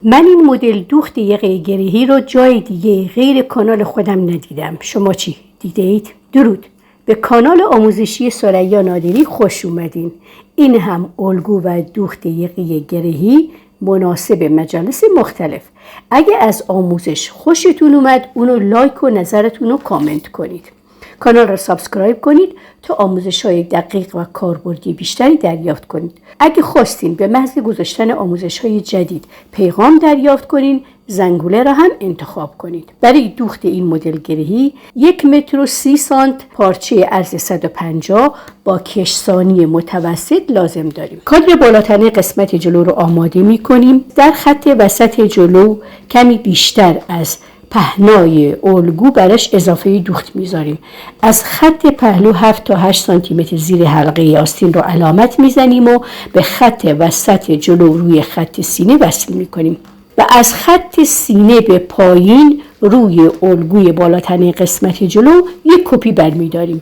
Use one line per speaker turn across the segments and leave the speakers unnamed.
من این مدل دوخت یقه گرهی رو جای دیگه غیر کانال خودم ندیدم. شما چی دیده اید؟ درود. به کانال آموزشی ثریا نادری خوش اومدین. این هم الگو و دوخت یقه گرهی مناسب مجالس مختلف. اگه از آموزش خوشتون اومد اونو لایک و نظرتون رو کامنت کنید. کانال را سابسکرایب کنید تا آموزش‌های دقیق و کاربردی بیشتری دریافت کنید. اگه خواستین به محض گذاشتن آموزش‌های جدید پیغام دریافت کنین، زنگوله را هم انتخاب کنید. برای دوخت این مدل گرهی 1 متر و 30 سانت پارچه عرض 150 با کشسانی متوسط لازم داریم. کادر بالاتنه قسمت جلو رو آماده می‌کنیم. در خط وسط جلو کمی بیشتر از پهنای الگو براش اضافه دوخت میذاریم. از خط پهلو 7 تا 8 سانتی متر زیر حلقه آستین رو علامت میزنیم و به خط وسط جلو روی خط سینه وصل میکنیم و از خط سینه به پایین روی الگوی بالاتنه قسمت جلو یک کپی برمیداریم.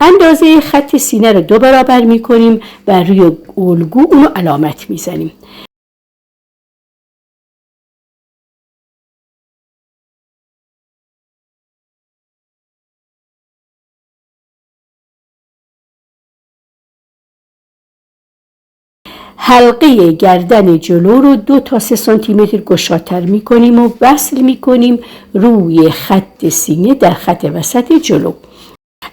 اندازه خط سینه رو 2 برابر میکنیم و روی الگو اونو علامت میزنیم. حلقه گردن جلو رو 2 تا 3 سانتی متر گشادتر میکنیم و وصل میکنیم روی خط سینه در خط وسط جلو.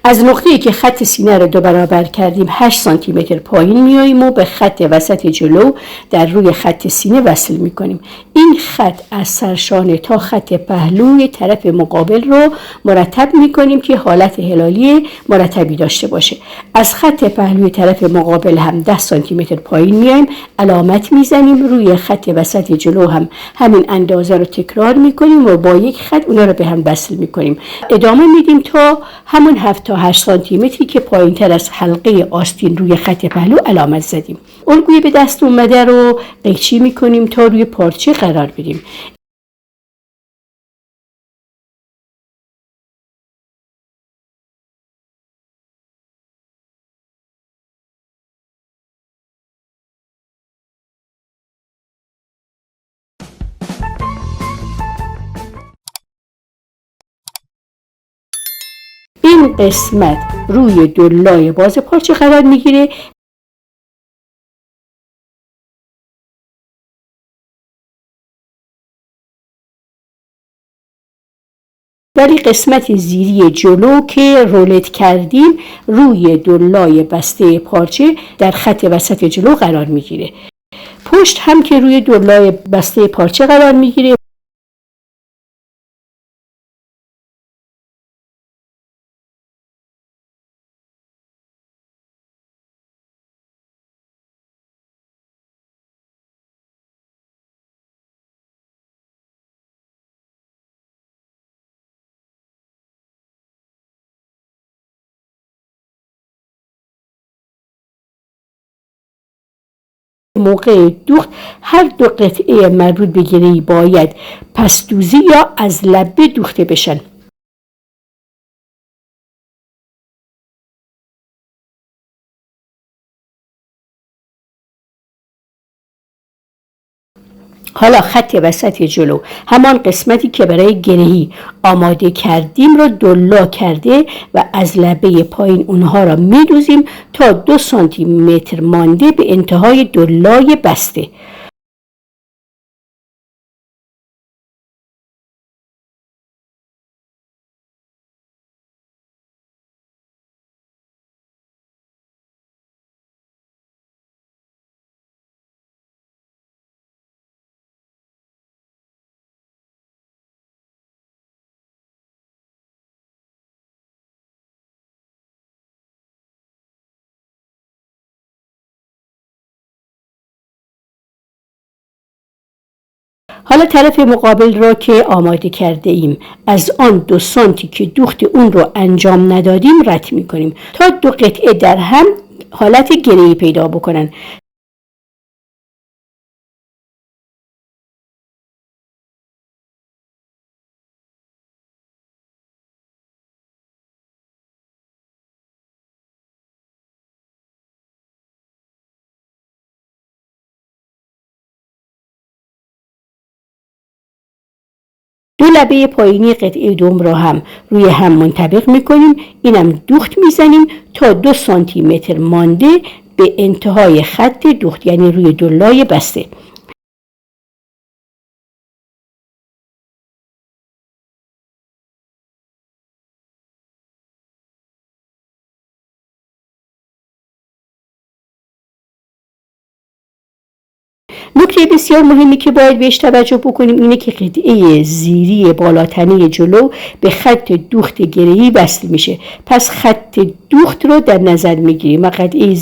از نقطه‌ای که خط سینه رو 2 برابر کردیم 8 سانتی متر پایین میاییم و به خط وسط جلو در روی خط سینه وصل میکنیم. این خط از سرشانه تا خط پهلوی طرف مقابل رو مرتب میکنیم که حالت هلالی مرتبی داشته باشه. از خط پهلوی طرف مقابل هم 10 سانتی متر پایین میایم، علامت میزنیم. روی خط وسط جلو هم همین اندازه رو تکرار میکنیم و با یک خط اونا رو به هم وصل میکنیم. ادامه میدیم تا همون 7 تا 8 سانتی متری که پایین تر از حلقه آستین روی خط پهلو علامت زدیم. الگوی به دست اومده رو قیچی میکنیم تا روی پارچه قرار بدیم. این قسمت روی دلای باز پارچه قرار میگیره. برای قسمت زیری جلو که رولت کردیم روی دلای بسته پارچه در خط وسط جلو قرار میگیره. پشت هم که روی دلای بسته پارچه قرار میگیره. موقع دوخت هر 2 قطعه مربوط به گرهی باید پسدوزی یا از لبه دوخته بشن. حالا خط وسط جلو همان قسمتی که برای گرهی آماده کردیم رو دلا کرده و از لبه پایین اونها را میدوزیم تا 2 سانتی متر مانده به انتهای دلای بسته. حالا طرف مقابل را که آماده کرده ایم از آن 2 سانتی که دوخت اون رو انجام ندادیم رد می کنیم تا 2 قطعه در هم حالت گرهی پیدا بکنن. دو لبه پایینی قطعه دوم را هم روی هم منطبق میکنیم. اینم دوخت میزنیم تا 2 سانتی متر مانده به انتهای خط دوخت، یعنی روی دو لای بسته. نکته بسیار مهمی که باید بهش توجه بکنیم اینه که قطعه زیری بالاتنه جلو به خط دوخت گره‌ای وصل میشه. پس خط دوخت رو در نظر میگیریم و قطعه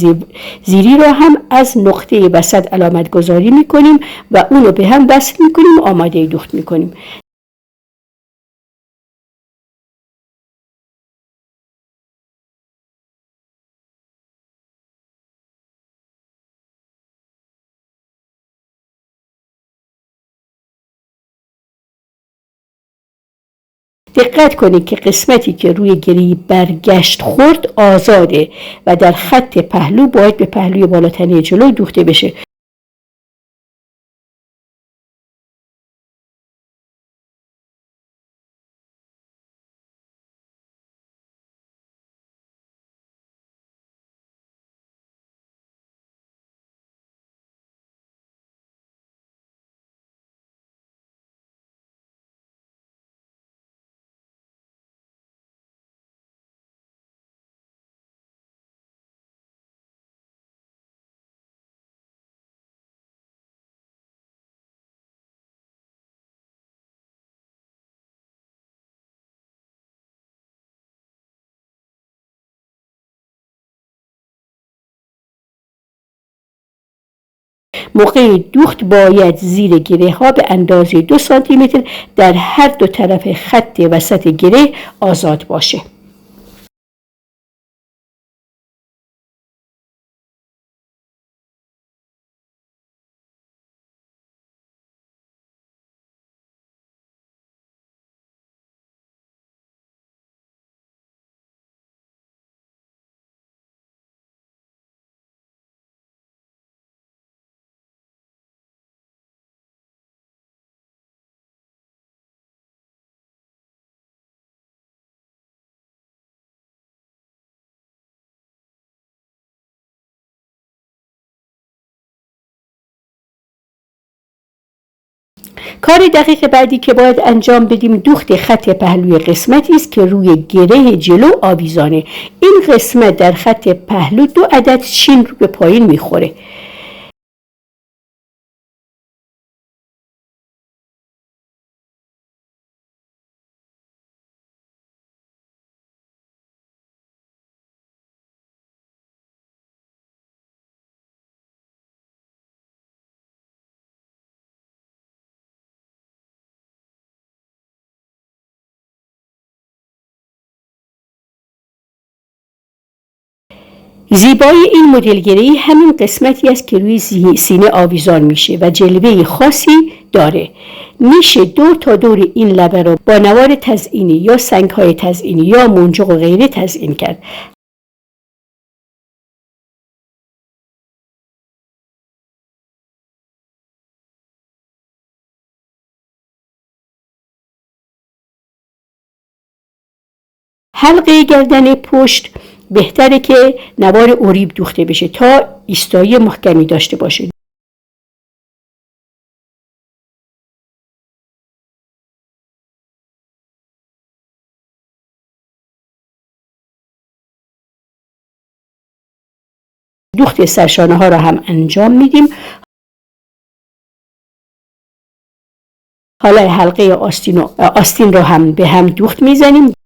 زیری رو هم از نقطه وسط علامت گذاری میکنیم و اون رو به هم وصل میکنیم و آماده دوخت میکنیم. دقت کنید که قسمتی که روی گره‌ای برگشت خورد آزاده و در خط پهلو باید به پهلوی بالاتنه جلو دوخته بشه. موقع دوخت باید زیر گره ها به اندازه 2 سانتی متر در هر دو طرف خط وسط گره آزاد باشه. کار دقیق بعدی که باید انجام بدیم دوخت خط پهلوی قسمتی است که روی گره جلو آویزانه. این قسمت در خط پهلو 2 عدد چین رو به پایین میخوره. زیبایی این مدل گره‌ای همین قسمتی است که روی سینه آویزان میشه و جلوه خاصی داره. میشه دور تا دور این لبه رو با نوار تزئینی یا سنگ‌های تزئینی یا منجق و غیره تزئین کرد. حلقه گردن پشت بهتره که نوار اوریب دوخته بشه تا ایستایی محکمی داشته باشه. دوخت سرشانه ها را هم انجام میدیم. حالا حلقه آستین رو هم به هم دوخت میزنیم.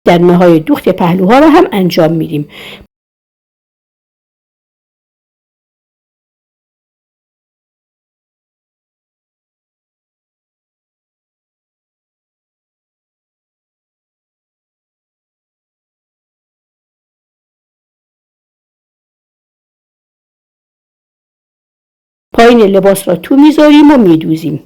در نهای دوخت پهلوها را هم انجام میدیم. پایین لباس را تو میذاریم و میدوزیم.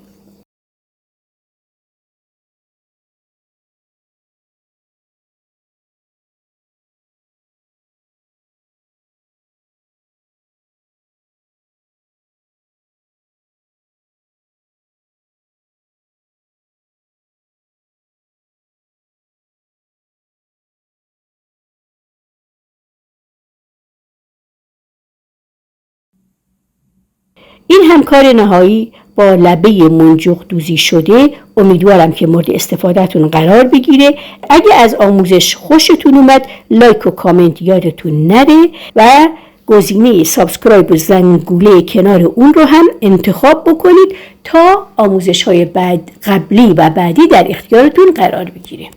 این هم کار نهایی با لبه منجق دوزی شده. امیدوارم که مورد استفادهتون قرار بگیره. اگه از آموزش خوشتون اومد لایک و کامنت یادتون نره و گزینه سابسکرایب و زنگوله کنار اون رو هم انتخاب بکنید تا آموزش های قبلی و بعدی در اختیارتون قرار بگیره.